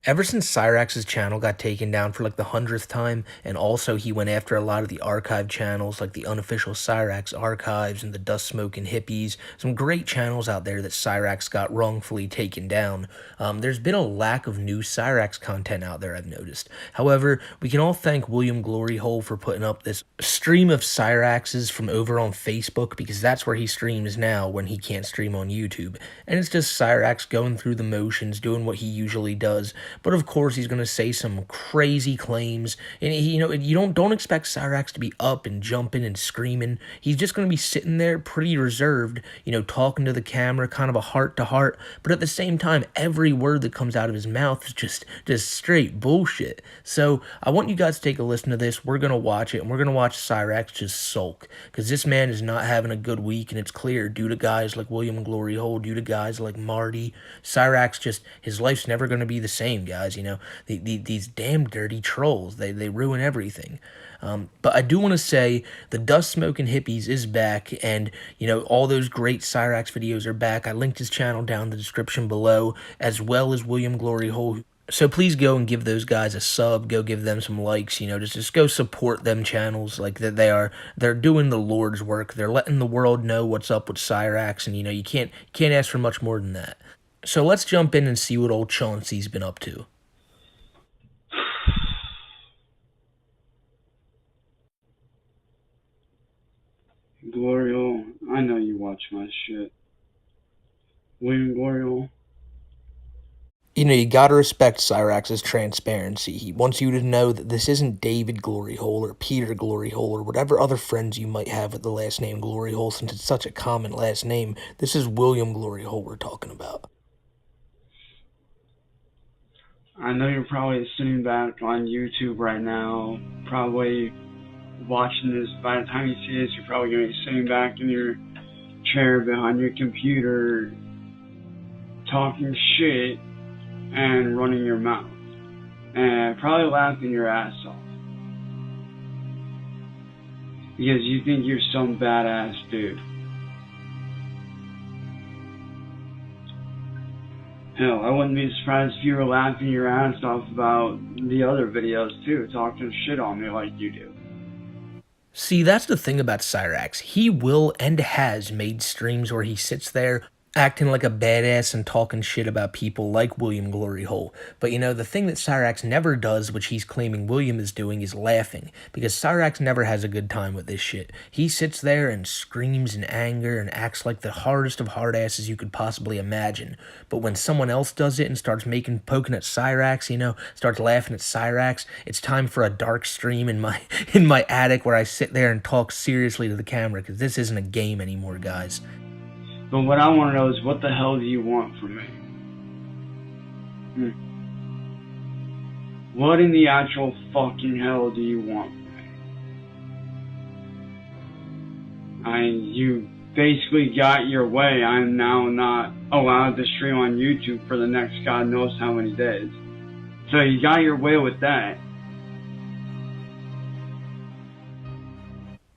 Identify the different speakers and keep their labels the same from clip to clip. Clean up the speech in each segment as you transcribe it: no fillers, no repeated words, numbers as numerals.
Speaker 1: Ever since Cyrax's channel got taken down for like the 100th time, and also he went after a lot of the archive channels like the unofficial Cyrax archives and the Dust Smoking Hippies, some great channels out there that Cyrax got wrongfully taken down. There's been a lack of new Cyrax content out there, I've noticed. However, we can all thank William Gloryhole for putting up this stream of Cyraxes from over on Facebook because that's where he streams now when he can't stream on YouTube. And it's just Cyrax going through the motions, doing what he usually does. But of course, he's going to say some crazy claims, and you don't expect Cyrax to be up and jumping and screaming. He's just going to be sitting there, pretty reserved, talking to the camera, kind of a heart to heart. But at the same time, every word that comes out of his mouth is just straight bullshit. So I want you guys to take a listen to this. We're going to watch it, and we're going to watch Cyrax just sulk, because this man is not having a good week, and it's clear due to guys like William Gloryhole, due to guys like Marty. Cyrax his life's never going to be the same, guys. These damn dirty trolls, they ruin everything. But I do want to say the Dust Smoking Hippies is back, and all those great Cyrax videos are back. I linked his channel down in the description below, as well as William Gloryhole. So please go and give those guys a sub. Go give them some likes. Just go support them channels. Like that, they're doing the Lord's work. They're letting the world know what's up with Cyrax, and you can't ask for much more than that. So let's jump in and see what old Chauncey's been up to.
Speaker 2: Glorio, I know you watch my shit. William Glorio.
Speaker 1: You gotta respect Cyrax's transparency. He wants you to know that this isn't David Gloryhole or Peter Gloryhole or whatever other friends you might have with the last name Gloryhole, since it's such a common last name. This is William Gloryhole we're talking about.
Speaker 2: I know you're probably sitting back on YouTube right now, probably watching this. By the time you see this, you're probably going to be sitting back in your chair behind your computer, talking shit and running your mouth, and probably laughing your ass off because you think you're some badass dude. Hell, I wouldn't be surprised if you were laughing your ass off about the other videos too, talking shit on me like you do.
Speaker 1: See, that's the thing about Cyrax. He will and has made streams where he sits there acting like a badass and talking shit about people like William Gloryhole. But the thing that Cyrax never does, which he's claiming William is doing, is laughing. Because Cyrax never has a good time with this shit. He sits there and screams in anger and acts like the hardest of hard asses you could possibly imagine. But when someone else does it and starts poking at Cyrax, starts laughing at Cyrax, it's time for a dark stream in my attic where I sit there and talk seriously to the camera, because this isn't a game anymore, guys.
Speaker 2: But what I want to know is, what the hell do you want from me? What in the actual fucking hell do you want from me? You basically got your way. I'm now not allowed to stream on YouTube for the next God knows how many days. So you got your way with that.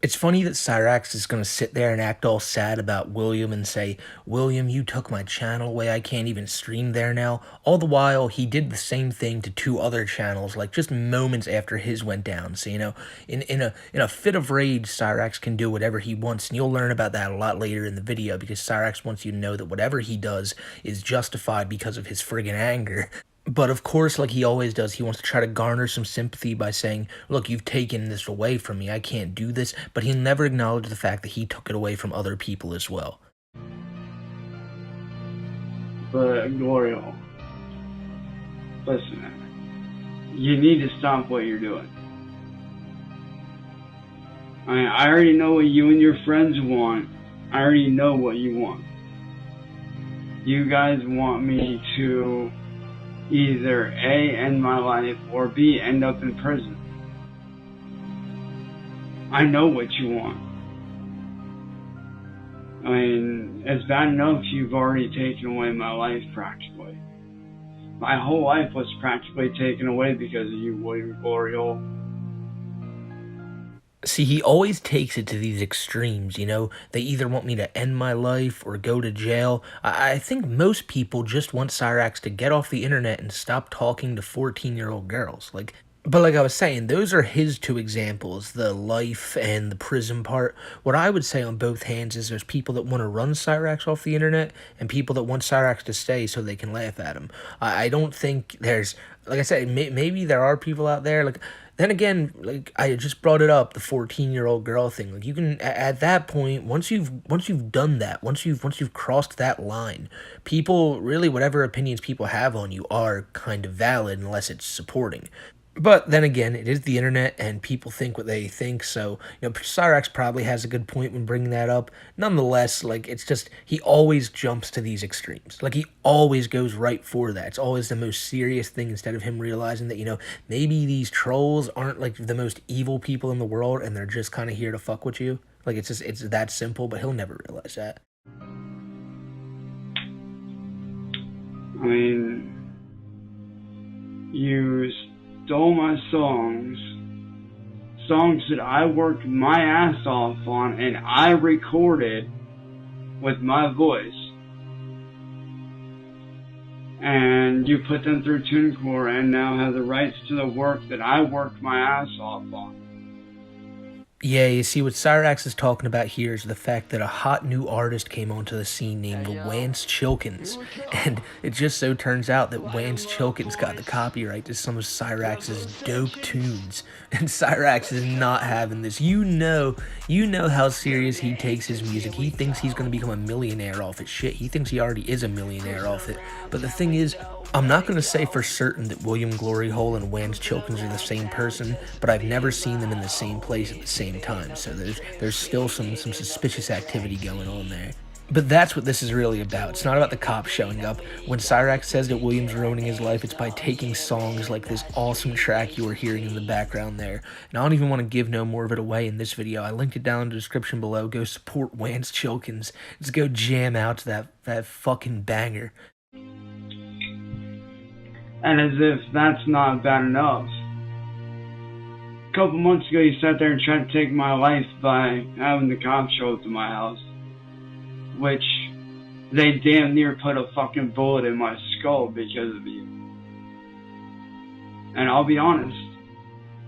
Speaker 1: It's funny that Cyrax is going to sit there and act all sad about William and say, William, you took my channel away, I can't even stream there now. All the while, he did the same thing to 2 other channels, like just moments after his went down. So, in a fit of rage, Cyrax can do whatever he wants, and you'll learn about that a lot later in the video, because Cyrax wants you to know that whatever he does is justified because of his friggin' anger. But of course, like he always does, he wants to try to garner some sympathy by saying, look, you've taken this away from me, I can't do this, but he'll never acknowledge the fact that he took it away from other people as well.
Speaker 2: But Glorio, listen, man, you need to stop what you're doing. I already know what you and your friends want. I already know what you want. You guys want me to either A, end my life, or B, end up in prison. I know what you want. I mean, it's bad enough you've already taken away my life practically. My whole life was practically taken away because of you, William Gloryhole.
Speaker 1: See, he always takes it to these extremes, you know? They either want me to end my life or go to jail. I think most people just want Cyrax to get off the internet and stop talking to 14-year-old girls. But like I was saying, those are his two examples, the life and the prison part. What I would say on both hands is there's people that want to run Cyrax off the internet and people that want Cyrax to stay so they can laugh at him. I don't think there's, like I said, maybe there are people out there, like, then again, like I just brought it up, the 14-year-old girl thing. Like you can at that point, once you've done that, once you've crossed that line, people really whatever opinions people have on you are kind of valid unless it's supporting. But then again, it is the internet and people think what they think, so, Cyrax probably has a good point when bringing that up. Nonetheless, like, it's just, he always jumps to these extremes. Like, he always goes right for that. It's always the most serious thing instead of him realizing that, maybe these trolls aren't, like, the most evil people in the world and they're just kind of here to fuck with you. Like, it's that simple, but he'll never realize that.
Speaker 2: I mean, you stole my songs that I worked my ass off on and I recorded with my voice, and you put them through TuneCore and now have the rights to the work that I worked my ass off on.
Speaker 1: Yeah, you see, what Cyrax is talking about here is the fact that a hot new artist came onto the scene named Wance Chilkins, and it just so turns out that Wance Chilkins got the copyright to some of Cyrax's dope tunes, and Cyrax is not having this. You know how serious he takes his music. He thinks he's going to become a millionaire off it. Shit, he thinks he already is a millionaire off it. But the thing is, I'm not going to say for certain that William Gloryhole and Wance Chilkins are the same person, but I've never seen them in the same place at the same time, so there's still some suspicious activity going on there. But that's what this is really about. It's not about the cops showing up. When Cyrax says that William's ruining his life, it's by taking songs like this awesome track you were hearing in the background there. And I don't even want to give no more of it away in this video. I linked it down in the description below. Go support Wance Chilkins. Let's go jam out to that fucking banger.
Speaker 2: And as if that's not bad enough, a couple months ago you sat there and tried to take my life by having the cops show up to my house, which they damn near put a fucking bullet in my skull because of you. And I'll be honest,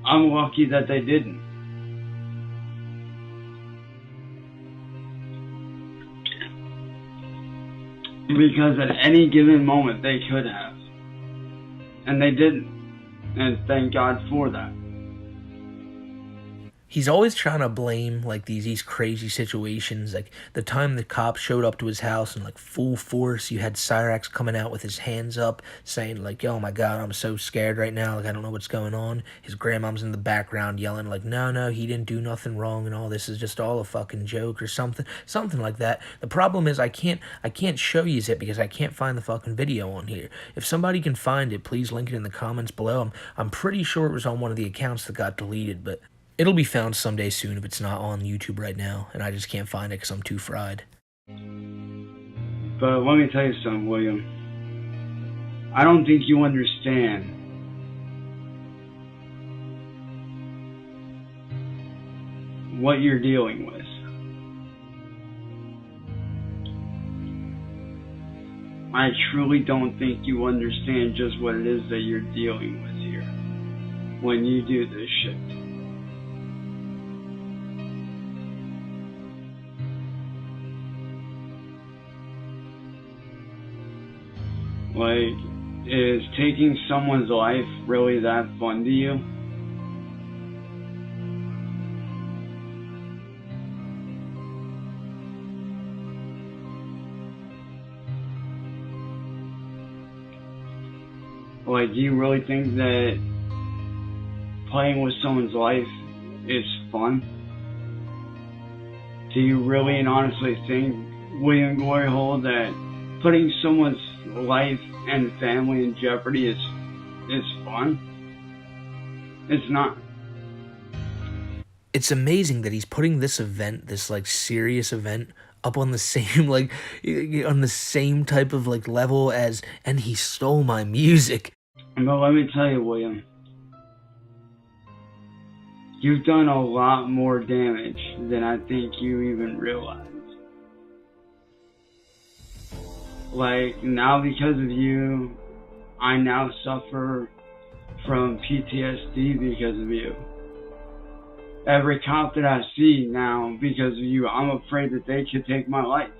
Speaker 2: I'm lucky that they didn't. Because at any given moment they could have. And they didn't. And thank God for that.
Speaker 1: He's always trying to blame, like, these crazy situations. Like, the time the cops showed up to his house in, like, full force, you had Cyrax coming out with his hands up, saying, like, oh my god, I'm so scared right now, like, I don't know what's going on. His grandmom's in the background yelling, like, no, he didn't do nothing wrong and all this is just all a fucking joke or something like that. The problem is I can't show you it because I can't find the fucking video on here. If somebody can find it, please link it in the comments below. I'm pretty sure it was on one of the accounts that got deleted, but it'll be found someday soon if it's not on YouTube right now, and I just can't find it because I'm too fried.
Speaker 2: But let me tell you something, William. I don't think you understand what you're dealing with. I truly don't think you understand just what it is that you're dealing with here when you do this shit. Like, is taking someone's life really that fun to you? Like, do you really think that playing with someone's life is fun? Do you really and honestly think, William Gloryhole, that putting someone's life and family in jeopardy is fun? It's not.
Speaker 1: It's amazing that he's putting this event, this like serious event, up on the same on the same type of like level as "and he stole my music."
Speaker 2: But let me tell you, William, you've done a lot more damage than I think you even realize. Like, now because of you, I now suffer from PTSD because of you. Every cop that I see now because of you, I'm afraid that they could take my life.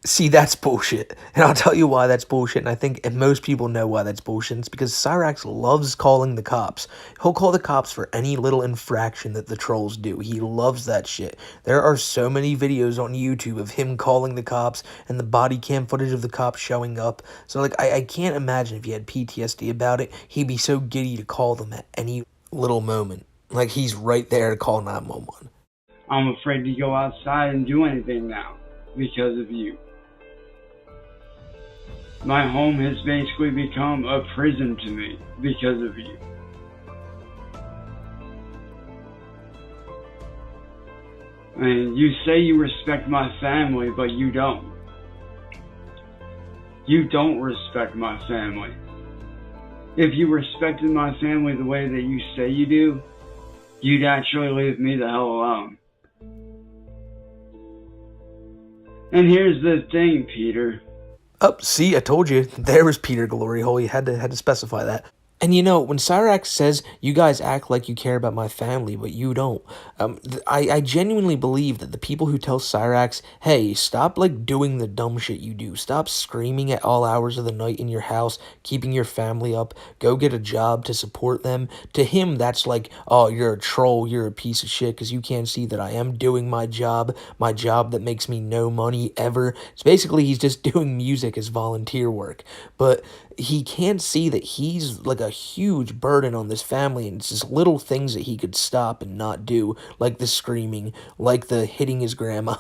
Speaker 1: See, that's bullshit. And I'll tell you why that's bullshit. And I think and most people know why that's bullshit. It's because Cyrax loves calling the cops. He'll call the cops for any little infraction that the trolls do. He loves that shit. There are so many videos on YouTube of him calling the cops and the body cam footage of the cops showing up. So, like, I can't imagine if he had PTSD about it, he'd be so giddy to call them at any little moment. Like, he's right there to call 911.
Speaker 2: I'm afraid to go outside and do anything now because of you. My home has basically become a prison to me because of you. And you say you respect my family, but you don't. You don't respect my family. If you respected my family the way that you say you do, you'd actually leave me the hell alone. And here's the thing, Peter.
Speaker 1: Oh, see, I told you. There was Peter Glory Hole. You had to specify that. And you know, when Cyrax says, you guys act like you care about my family, but you don't, I genuinely believe that the people who tell Cyrax, hey, stop, like, doing the dumb shit you do. Stop screaming at all hours of the night in your house, keeping your family up, go get a job to support them. To him, that's like, oh, you're a troll, you're a piece of shit, because you can't see that I am doing my job that makes me no money ever. It's basically, he's just doing music as volunteer work. But he can't see that he's like a huge burden on this family, and it's just little things that he could stop and not do, like the screaming, like the hitting his grandma.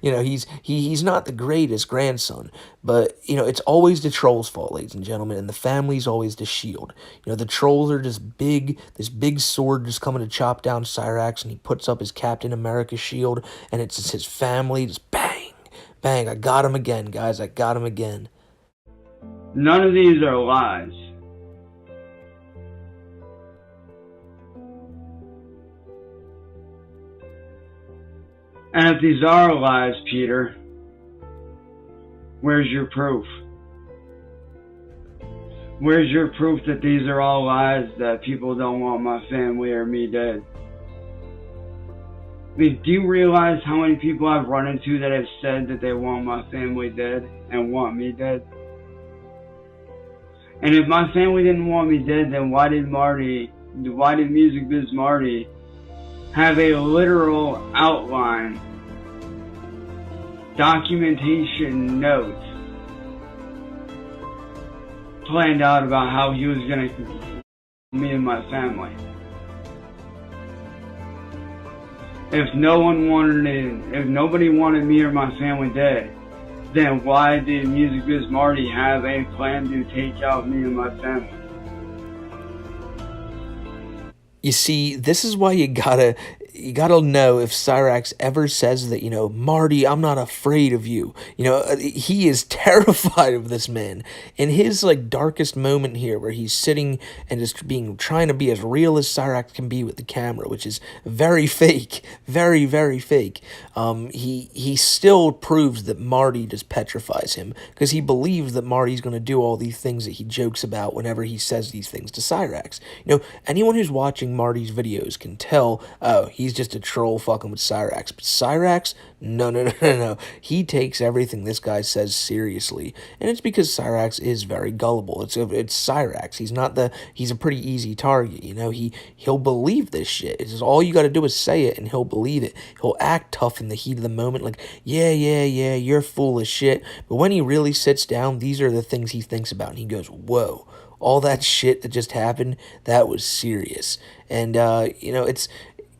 Speaker 1: You know, he's not the greatest grandson, but you know, it's always the trolls' fault, ladies and gentlemen, and the family's always the shield. You know, the trolls are just this big sword just coming to chop down Cyrax, and he puts up his Captain America shield, and it's just his family just bang, bang. I got him again, guys. I got him again.
Speaker 2: None of these are lies. And if these are lies, Peter, where's your proof? Where's your proof that these are all lies, that people don't want my family or me dead? I mean, do you realize how many people I've run into that have said that they want my family dead and want me dead? And if my family didn't want me dead, then why did Music Biz Marty have a literal outline, documentation note planned out about how he was going to me and my family? If nobody wanted me or my family dead, then why did Music Biz Marty have a plan to take out me and my family?
Speaker 1: You see, this is why you gotta know if Cyrax ever says that, you know, Marty, I'm not afraid of you. You know, he is terrified of this man. In his, like, darkest moment here, where he's sitting and just trying to be as real as Cyrax can be with the camera, which is very fake, very, very fake, he still proves that Marty just petrifies him, because he believes that Marty's going to do all these things that he jokes about whenever he says these things to Cyrax. You know, anyone who's watching Marty's videos can tell, oh, he's just a troll fucking with Cyrax. But Cyrax, no. He takes everything this guy says seriously. And it's because Cyrax is very gullible. It's Cyrax. He's a pretty easy target, you know. He'll believe this shit. It's just all you gotta do is say it and he'll believe it. He'll act tough in the heat of the moment, like, yeah, you're full of shit. But when he really sits down, these are the things he thinks about, and he goes, whoa. All that shit that just happened, that was serious. And, you know, it's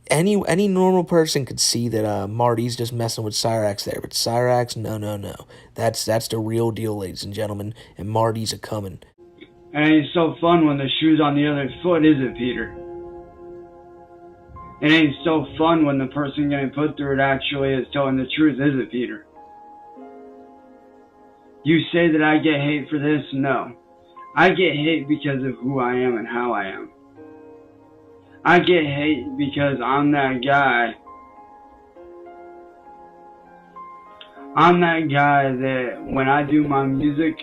Speaker 1: any normal person could see that Marty's just messing with Cyrax there. But Cyrax, no. That's the real deal, ladies and gentlemen. And Marty's a-coming.
Speaker 2: And it ain't so fun when the shoe's on the other foot, is it, Peter? It ain't so fun when the person getting put through it actually is telling the truth, is it, Peter? You say that I get hate for this? No. I get hate because of who I am and how I am. I get hate because I'm that guy. I'm that guy that when I do my music,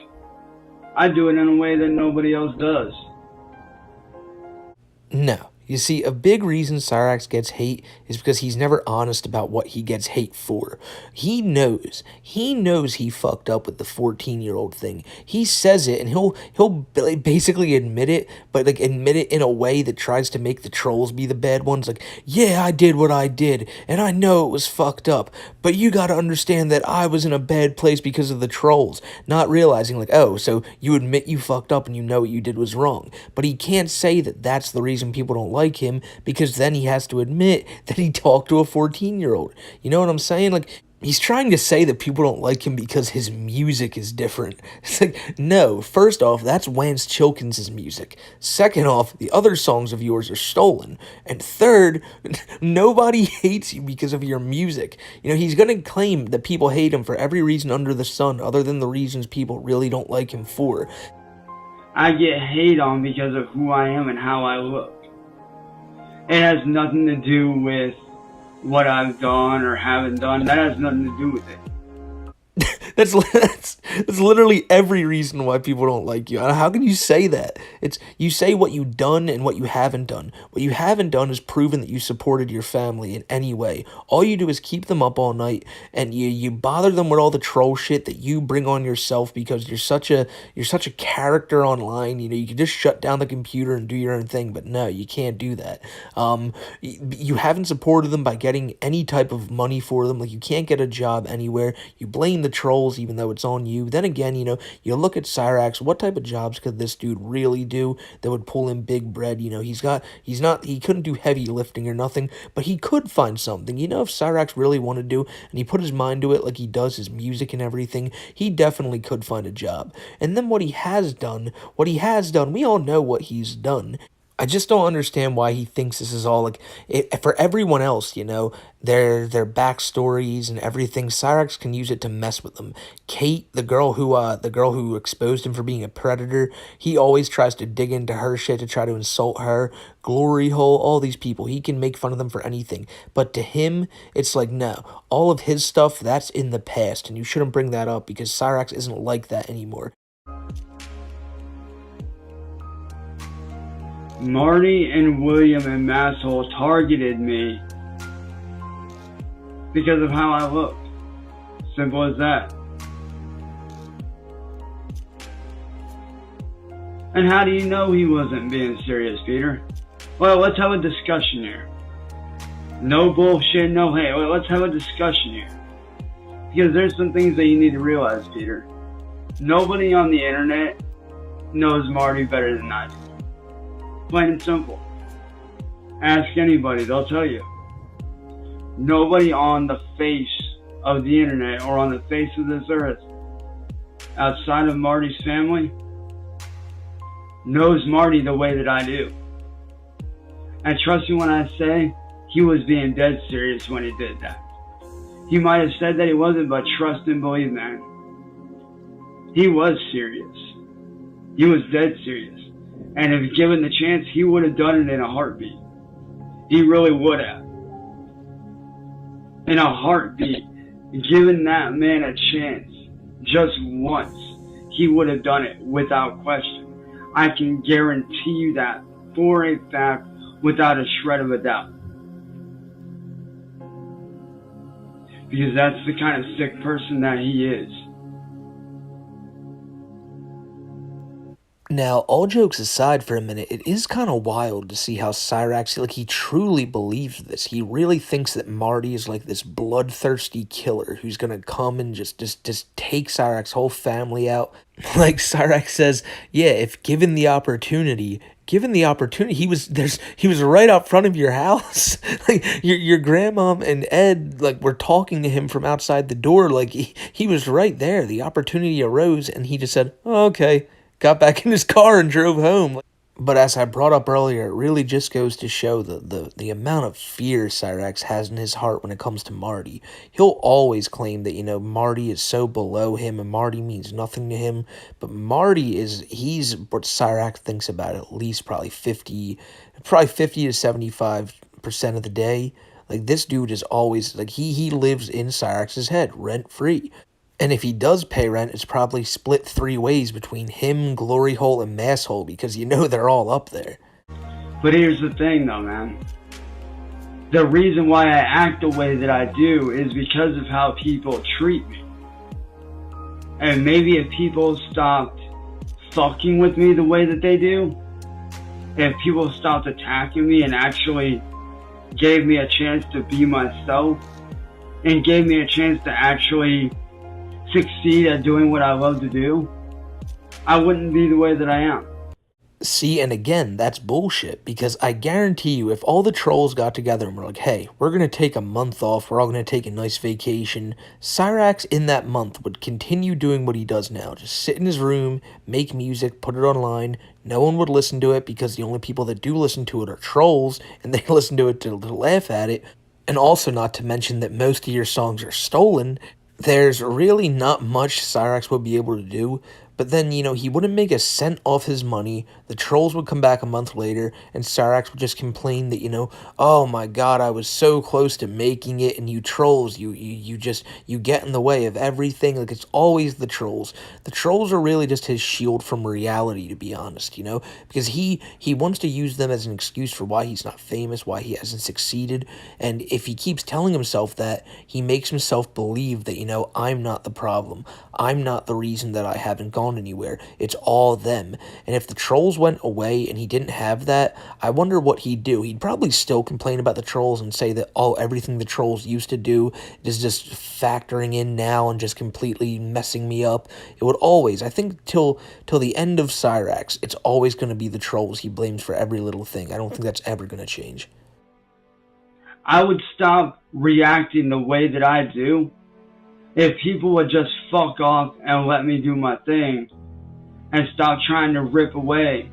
Speaker 2: I do it in a way that nobody else does.
Speaker 1: No. You see, a big reason Cyrax gets hate is because he's never honest about what he gets hate for. He knows he fucked up with the 14-year-old thing. He says it, and he'll basically admit it, but like admit it in a way that tries to make the trolls be the bad ones. Like, yeah, I did what I did, and I know it was fucked up, but you gotta understand that I was in a bad place because of the trolls. Not realizing, like, oh, so you admit you fucked up and you know what you did was wrong. But he can't say that that's the reason people don't like him, because then he has to admit that he talked to a 14-year-old. You know what I'm saying? Like, he's trying to say that people don't like him because his music is different. It's like, no, first off, that's Lance Chilkins' music. Second off, the other songs of yours are stolen. And third, nobody hates you because of your music. You know, he's gonna claim that people hate him for every reason under the sun other than the reasons people really don't like him for.
Speaker 2: I get hate on because of who I am and how I look. It has nothing to do with what I've done or haven't done. That has nothing to do with it.
Speaker 1: That's literally every reason why people don't like you. How can you say that? It's you say what you've done and what you haven't done. What you haven't done is proven that you supported your family in any way. All you do is keep them up all night, and you bother them with all the troll shit that you bring on yourself because you're such a character online. You know, you can just shut down the computer and do your own thing, but no, you can't do that. You haven't supported them by getting any type of money for them. Like, you can't get a job anywhere. You blame the trolls even though it's on you. Then again, you know, you look at Cyrax, what type of jobs could this dude really do that would pull in big bread? You know, he couldn't do heavy lifting or nothing, but he could find something. You know, if Cyrax really wanted to, and he put his mind to it like he does his music and everything, he definitely could find a job. And then what he has done, we all know what he's done. I just don't understand why he thinks this is all like for everyone else, you know, their backstories and everything. Cyrax can use it to mess with them. Kate, the girl who exposed him for being a predator, he always tries to dig into her shit to try to insult her. Glory hole, all these people, he can make fun of them for anything. But to him, it's like, no, all of his stuff, that's in the past, and you shouldn't bring that up because Cyrax isn't like that anymore.
Speaker 2: Marty and William and Masshole targeted me because of how I look. Simple as that. And how do you know he wasn't being serious, Peter? Well, let's have a discussion here. No bullshit, no hate. Well, let's have a discussion here. Because there's some things that you need to realize, Peter. Nobody on the internet knows Marty better than I do. Plain and simple. Ask anybody, they'll tell you. Nobody on the face of the internet or on the face of this earth outside of Marty's family knows Marty the way that I do. And trust me when I say he was being dead serious when he did that. He might have said that he wasn't, but trust and believe, man. He was serious. He was dead serious. And if given the chance, he would have done it in a heartbeat. He really would have. In a heartbeat. Given that man a chance, just once, he would have done it without question. I can guarantee you that for a fact, without a shred of a doubt. Because that's the kind of sick person that he is.
Speaker 1: Now, all jokes aside for a minute, it is kind of wild to see how Cyrax, like, he truly believes this. He really thinks that Marty is like this bloodthirsty killer who's gonna come and just take Cyrax's whole family out. Like Cyrax says, yeah, if given the opportunity, he was right out front of your house. Like your grandma and Ed, like, were talking to him from outside the door. Like he was right there. The opportunity arose and he just said, oh, okay. Got back in his car and drove home. But as I brought up earlier, it really just goes to show the amount of fear Cyrax has in his heart when it comes to Marty. He'll always claim that, Marty is so below him and Marty means nothing to him. But he's what Cyrax thinks about at least probably 50 to 75% of the day. Like, this dude is always, like, he lives in Cyrax's head, rent free. And if he does pay rent, it's probably split three ways between him, Glory Hole, and Masshole, because they're all up there.
Speaker 2: But here's the thing though, man. The reason why I act the way that I do is because of how people treat me. And maybe if people stopped fucking with me the way that they do, if people stopped attacking me and actually gave me a chance to be myself, and gave me a chance to actually succeed at doing what I love to do, I wouldn't be the way that I am.
Speaker 1: See, and again, that's bullshit, because I guarantee you, if all the trolls got together and were like, hey, we're going to take a month off, we're all going to take a nice vacation, Cyrax in that month would continue doing what he does now. Just sit in his room, make music, put it online. No one would listen to it, because the only people that do listen to it are trolls, and they listen to it to laugh at it. And also, not to mention that most of your songs are stolen. There's really not much Cyrax would be able to do, but then, he wouldn't make a cent off his money. The trolls would come back a month later, and Cyrax would just complain that, oh my god, I was so close to making it, and you trolls, you get in the way of everything. Like, it's always the trolls. The trolls are really just his shield from reality, to be honest, because he wants to use them as an excuse for why he's not famous, why he hasn't succeeded, and if he keeps telling himself that, he makes himself believe that, I'm not the problem. I'm not the reason that I haven't gone anywhere. It's all them. And if the trolls went away and he didn't have that, I wonder what he'd do. He'd probably still complain about the trolls and say that, oh, everything the trolls used to do is just factoring in now and just completely messing me up. It would always, I think till the end of Cyrax, it's always going to be the trolls he blames for every little thing. I don't think that's ever going to change.
Speaker 2: I would stop reacting the way that I do if people would just fuck off and let me do my thing and stop trying to rip away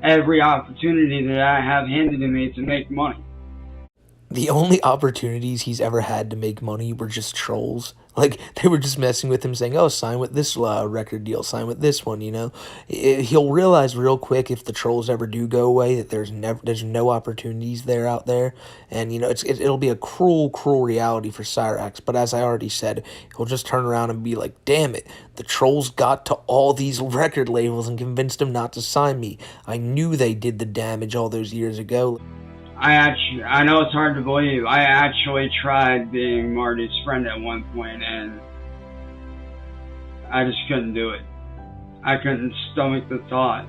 Speaker 2: every opportunity that I have handed to me to make money.
Speaker 1: The only opportunities he's ever had to make money were just trolls. Like, they were just messing with him, saying, oh, sign with this record deal, sign with this one, He'll realize real quick, if the trolls ever do go away, that there's no opportunities out there. And, it'll be a cruel, cruel reality for Cyrax. But as I already said, he'll just turn around and be like, damn it, the trolls got to all these record labels and convinced them not to sign me. I knew they did the damage all those years ago.
Speaker 2: I know it's hard to believe, I actually tried being Marty's friend at one point, and I just couldn't do it. I couldn't stomach the thought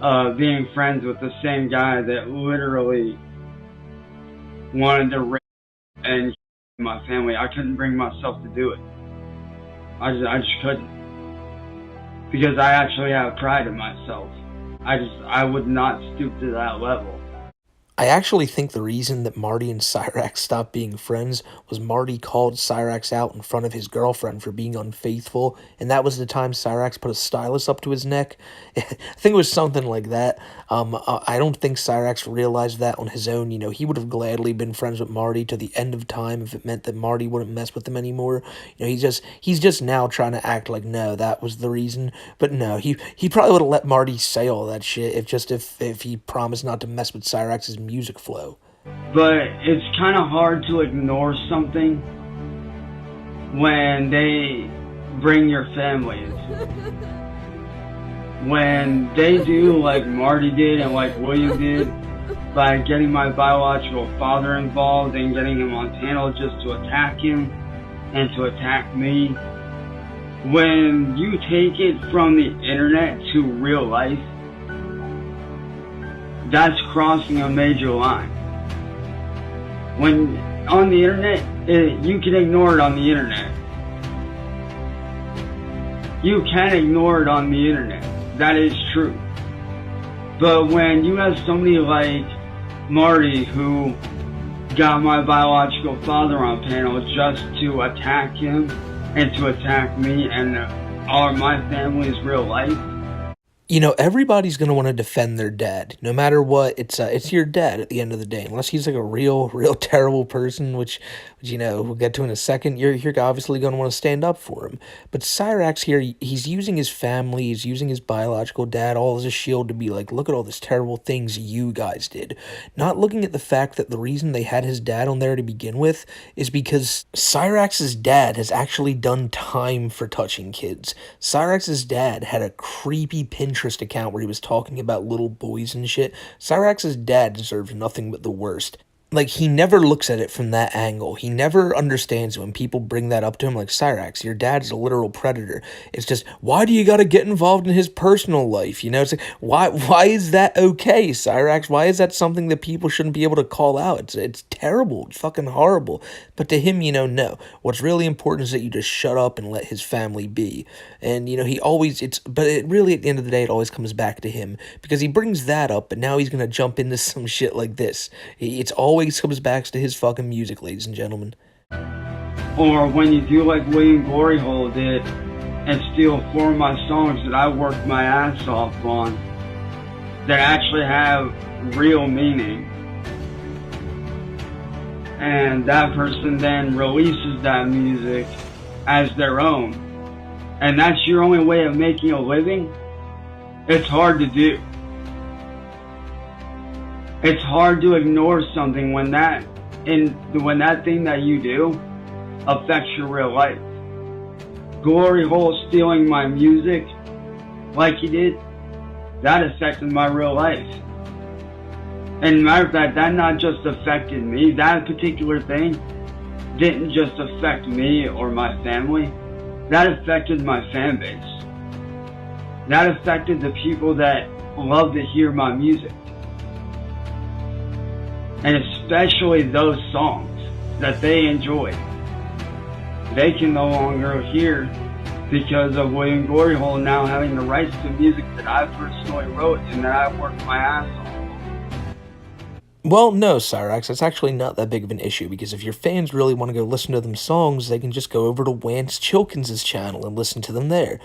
Speaker 2: of being friends with the same guy that literally wanted to rape and my family. I couldn't bring myself to do it. I just couldn't. Because I actually have pride in myself. I would not stoop to that level.
Speaker 1: I actually think the reason that Marty and Cyrax stopped being friends was Marty called Cyrax out in front of his girlfriend for being unfaithful, and that was the time Cyrax put a stylus up to his neck. I think it was something like that. I don't think Cyrax realized that on his own. He would have gladly been friends with Marty to the end of time if it meant that Marty wouldn't mess with him anymore. He's just now trying to act like, no, that was the reason. But no, he probably would have let Marty say all that shit if he promised not to mess with Cyrax's music flow.
Speaker 2: But it's kind of hard to ignore something when they bring your family into it. When they do like Marty did and like William did, by getting my biological father involved and getting him on panel just to attack him and to attack me. When you take it from the internet to real life, that's crossing a major line. When on the internet, you can ignore it on the internet. You can ignore it on the internet. That is true. But when you have somebody like Marty who got my biological father on panel just to attack him and to attack me and all my family's real life,
Speaker 1: Everybody's gonna want to defend their dad, no matter what. It's your dad at the end of the day, unless he's like a real terrible person, which we'll get to in a second. You're obviously gonna want to stand up for him. But Cyrax here, he's using his family, he's using his biological dad all as a shield to be like, look at all these terrible things you guys did, not looking at the fact that the reason they had his dad on there to begin with is because Cyrax's dad has actually done time for touching kids. Cyrax's dad had a creepy Pinterest account where he was talking about little boys and shit. Cyrax's dad deserves nothing but the worst. Like, he never looks at it from that angle. He never understands when people bring that up to him, like, Cyrax, your dad's a literal predator. It's just, why do you gotta get involved in his personal life? It's like, why is that okay, Cyrax? Why is that something that people shouldn't be able to call out? It's terrible. It's fucking horrible. But to him, no. What's really important is that you just shut up and let his family be. And, he always, but it really, at the end of the day, it always comes back to him. Because he brings that up, but now he's gonna jump into some shit like this. It's always comes back to his fucking music, ladies and gentlemen.
Speaker 2: Or when you do like William Gloryhole did and steal 4 of my songs that I worked my ass off on that actually have real meaning. And that person then releases that music as their own. And that's your only way of making a living? It's hard to do. It's hard to ignore something when that thing that you do affects your real life. Glory Hole stealing my music like he did, that affected my real life. And matter of fact, that not just affected me, that particular thing didn't just affect me or my family, that affected my fan base. That affected the people that love to hear my music. And especially those songs that they enjoy, they can no longer hear because of William Gloryhole now having the rights to music that I personally wrote and that I worked my ass off.
Speaker 1: Well, no, Cyrax, that's actually not that big of an issue, because if your fans really want to go listen to them songs, they can just go over to Wance Chilkins' channel and listen to them there.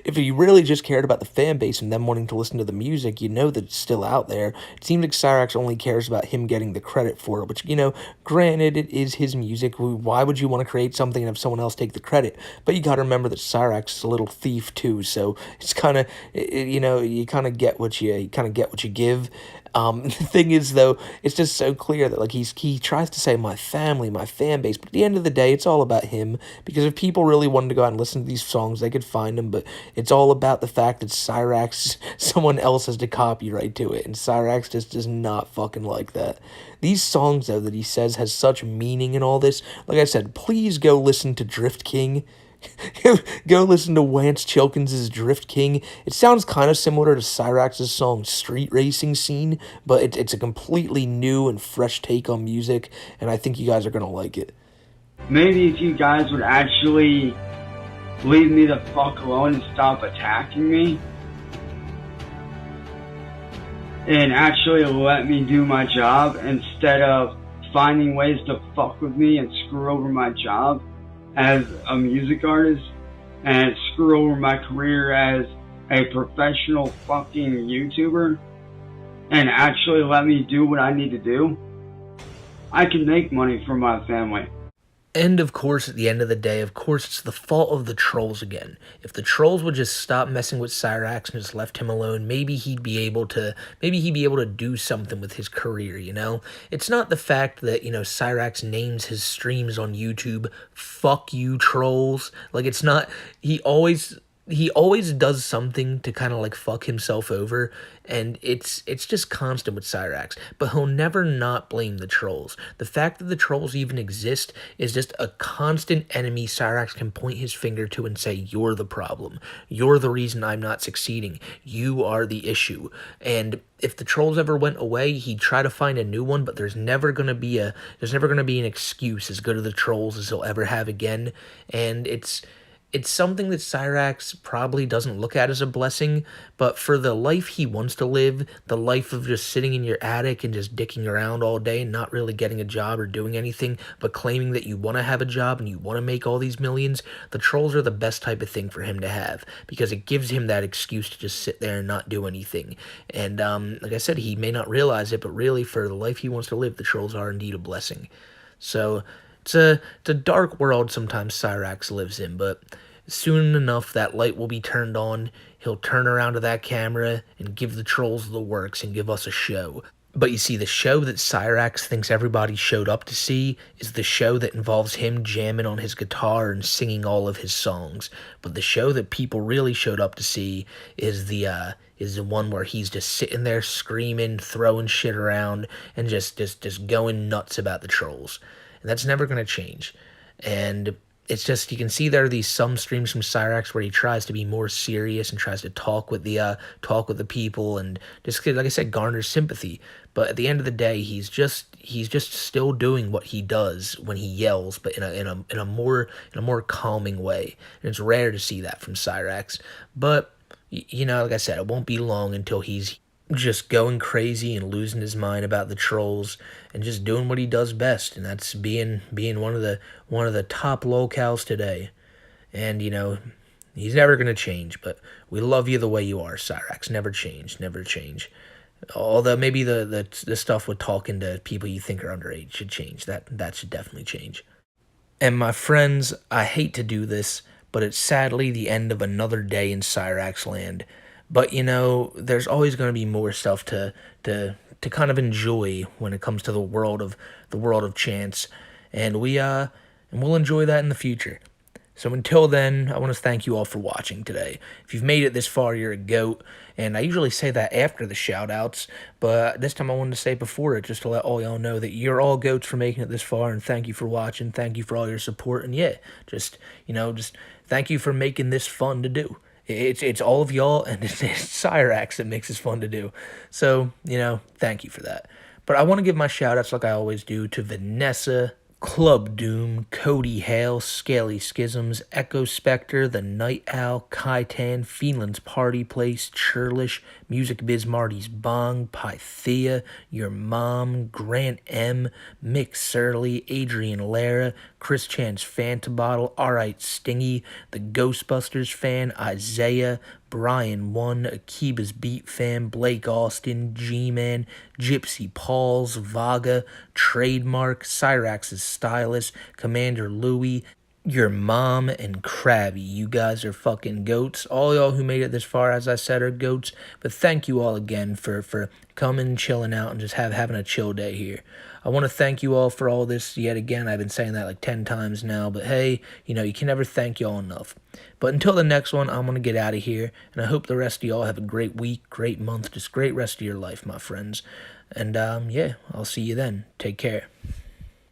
Speaker 1: If you really just cared about the fan base and them wanting to listen to the music, that it's still out there. It seems like Cyrax only cares about him getting the credit for it, which, granted, it is his music. Why would you want to create something and have someone else take the credit? But you gotta remember that Cyrax is a little thief, too, so it's kind of, you kind of get what you give. The thing is, though, it's just so clear that, like, he tries to say my family, my fan base, but at the end of the day, it's all about him, because if people really wanted to go out and listen to these songs, they could find them, but it's all about the fact that Cyrax, someone else has the copyright to it, and Cyrax just does not fucking like that. These songs, though, that he says has such meaning in all this, like I said, please go listen to Drift King. Go listen to Wance Chilkins' Drift King. It sounds kind of similar to Cyrax's song Street Racing Scene, but it's a completely new and fresh take on music, and I think you guys are going to like it.
Speaker 2: Maybe if you guys would actually leave me the fuck alone and stop attacking me, and actually let me do my job instead of finding ways to fuck with me and screw over my job as a music artist and screw over my career as a professional fucking YouTuber, and actually let me do what I need to do, I can make money for my family.
Speaker 1: And of course, at the end of the day, it's the fault of the trolls again. If the trolls would just stop messing with Cyrax and just left him alone, maybe he'd be able to do something with his career, It's not the fact that, Cyrax names his streams on YouTube, fuck you trolls. Like, it's not, he always does something to kind of like fuck himself over, and it's just constant with Cyrax, but he'll never not blame the trolls. The fact that the trolls even exist is just a constant enemy Cyrax can point his finger to and say, you're the problem. You're the reason I'm not succeeding. You are the issue. And if the trolls ever went away, he'd try to find a new one, but there's never going to be an excuse as good as the trolls as he'll ever have again, and it's It's something that Cyrax probably doesn't look at as a blessing, but for the life he wants to live, the life of just sitting in your attic and just dicking around all day and not really getting a job or doing anything, but claiming that you want to have a job and you want to make all these millions, the trolls are the best type of thing for him to have because it gives him that excuse to just sit there and not do anything. And like I said, he may not realize it, but really for the life he wants to live, the trolls are indeed a blessing. So it's a dark world sometimes Cyrax lives in, but soon enough that light will be turned on. He'll turn around to that camera and give the trolls the works and give us a show. But you see, the show that Cyrax thinks everybody showed up to see is the show that involves him jamming on his guitar and singing all of his songs. But the show that people really showed up to see is the one where he's just sitting there screaming, throwing shit around, and just going nuts about the trolls. And that's never going to change. And it's just you can see there are these some streams from Cyrax where he tries to be more serious and tries to talk with the people and just like I said garner sympathy. But at the end of the day, he's just still doing what he does when he yells, but in a more calming way. And it's rare to see that from Cyrax. But like I said, it won't be long until he's just going crazy and losing his mind about the trolls and just doing what he does best, and that's being one of the top locals today. And he's never gonna change, but we love you the way you are, Cyrax. Never change, never change. Although maybe the stuff with talking to people you think are underage should change. That should definitely change. And my friends, I hate to do this, but it's sadly the end of another day in Cyrax land. But there's always going to be more stuff to kind of enjoy when it comes to the world of chance, and we'll enjoy that in the future. So until then, I want to thank you all for watching today. If you've made it this far, you're a goat. And I usually say that after the shout-outs, but this time I wanted to say before it just to let all y'all know that you're all goats for making it this far, and thank you for watching. Thank you for all your support, and yeah, just thank you for making this fun to do. It's all of y'all, and it's Cyrax that makes this fun to do. So, thank you for that. But I want to give my shout-outs like I always do to Vanessa, Club Doom, Cody Hale, Scaly Schisms, Echo Spectre, The Night Owl, Kaitan, Fiendland's Party Place, Churlish, Music Biz Marty's Bong, Pythea, Your Mom, Grant M, Mick Surly, Adrian Lara, Chris Chan's Fanta Bottle, Alright Stingy, The Ghostbusters Fan, Isaiah, Brian 1, Akiba's Beat Fan, Blake Austin, G-Man, Gypsy Pauls, Vaga, Trademark, Cyrax's Stylist, Commander Louie, Your Mom, and Krabby. You guys are fucking goats. All y'all who made it this far, as I said, are goats. But thank you all again for coming, chilling out, and just having a chill day here. I want to thank you all for all this yet again. I've been saying that like 10 times now, but hey, you can never thank y'all enough. But until the next one, I'm going to get out of here, and I hope the rest of y'all have a great week, great month, just great rest of your life, my friends. And yeah, I'll see you then. Take care.